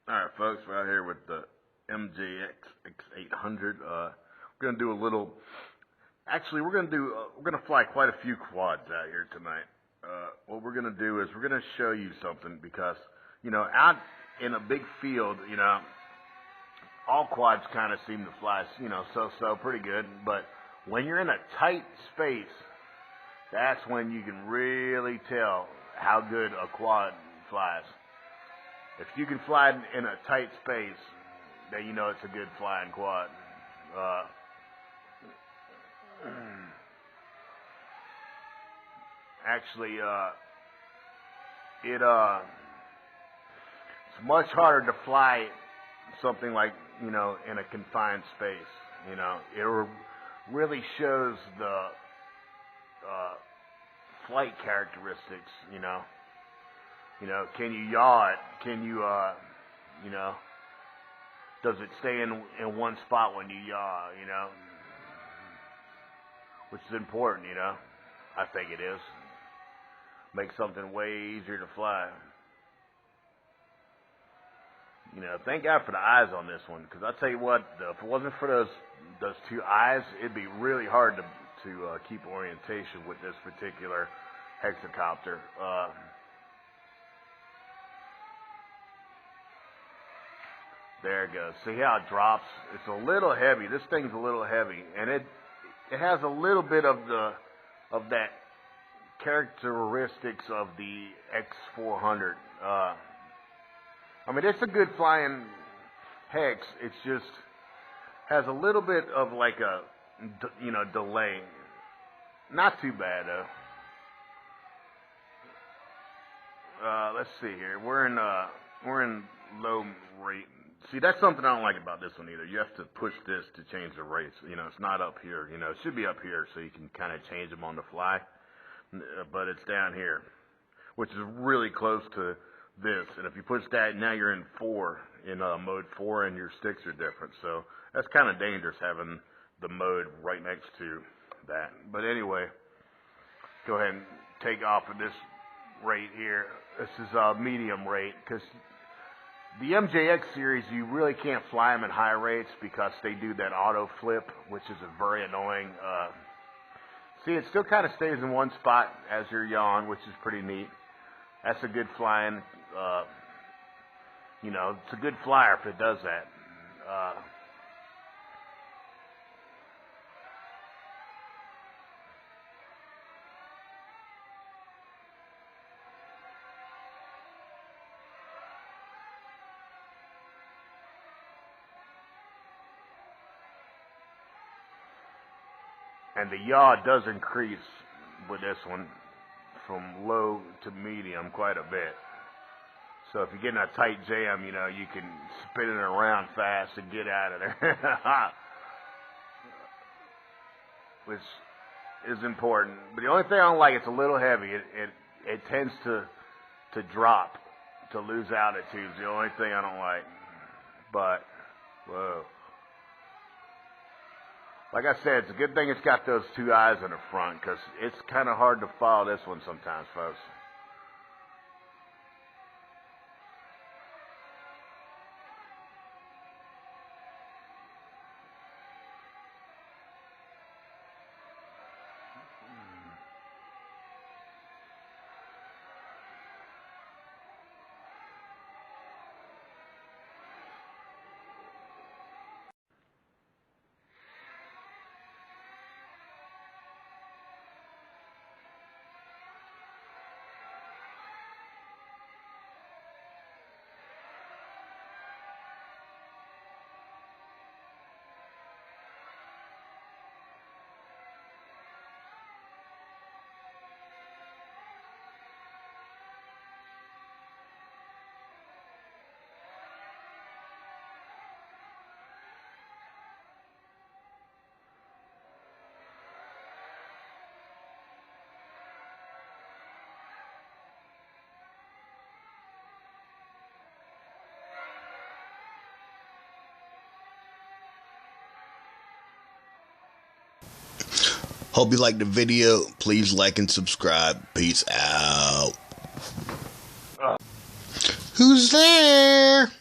Alright folks, we're out here with the MJX X800. We're gonna do a little, actually we're gonna fly quite a few quads out here tonight. What we're gonna do is we're gonna show you something because, out in a big field, all quads kind of seem to fly, so pretty good, but when you're in a tight space, that's when you can really tell how good a quad flies. If you can fly in a tight space, then you know it's a good flying quad. Actually, it's much harder to fly something like, in a confined space. It really shows the flight characteristics, can you yaw it? Can you, does it stay in one spot when you yaw, which is important, I think it is. Makes something way easier to fly. Thank God for the eyes on this one, because I'll tell you what, if it wasn't for those two eyes, it'd be really hard to keep orientation with this particular hexacopter. There it goes. See how it drops? It's a little heavy. This thing's a little heavy, and it has a little bit of that characteristics of the X400. It's a good flying hex. It's just has a little bit of like a delay. Not too bad though. Let's see here. We're in low rate. See, that's something I don't like about this one either. You have to push this to change the rates. It's not up here. It should be up here so you can kind of change them on the fly. But it's down here, which is really close to this. And if you push that, now you're in mode 4, and your sticks are different. So that's kind of dangerous having the mode right next to that. But anyway, go ahead and take off of this rate here. This is medium rate, because the MJX series, you really can't fly them at high rates because they do that auto flip, which is very annoying. See, it still kind of stays in one spot as you're yawing, which is pretty neat. That's a good flying, it's a good flyer if it does that. And the yaw does increase with this one from low to medium quite a bit. So if you get in a tight jam, you can spin it around fast and get out of there. Which is important. But the only thing I don't like, it's a little heavy. It tends to drop, to lose altitude. It's the only thing I don't like. But, whoa. Like I said, it's a good thing it's got those two eyes in the front, because it's kind of hard to follow this one sometimes, folks. Hope you liked the video. Please like and subscribe. Peace out. Who's there?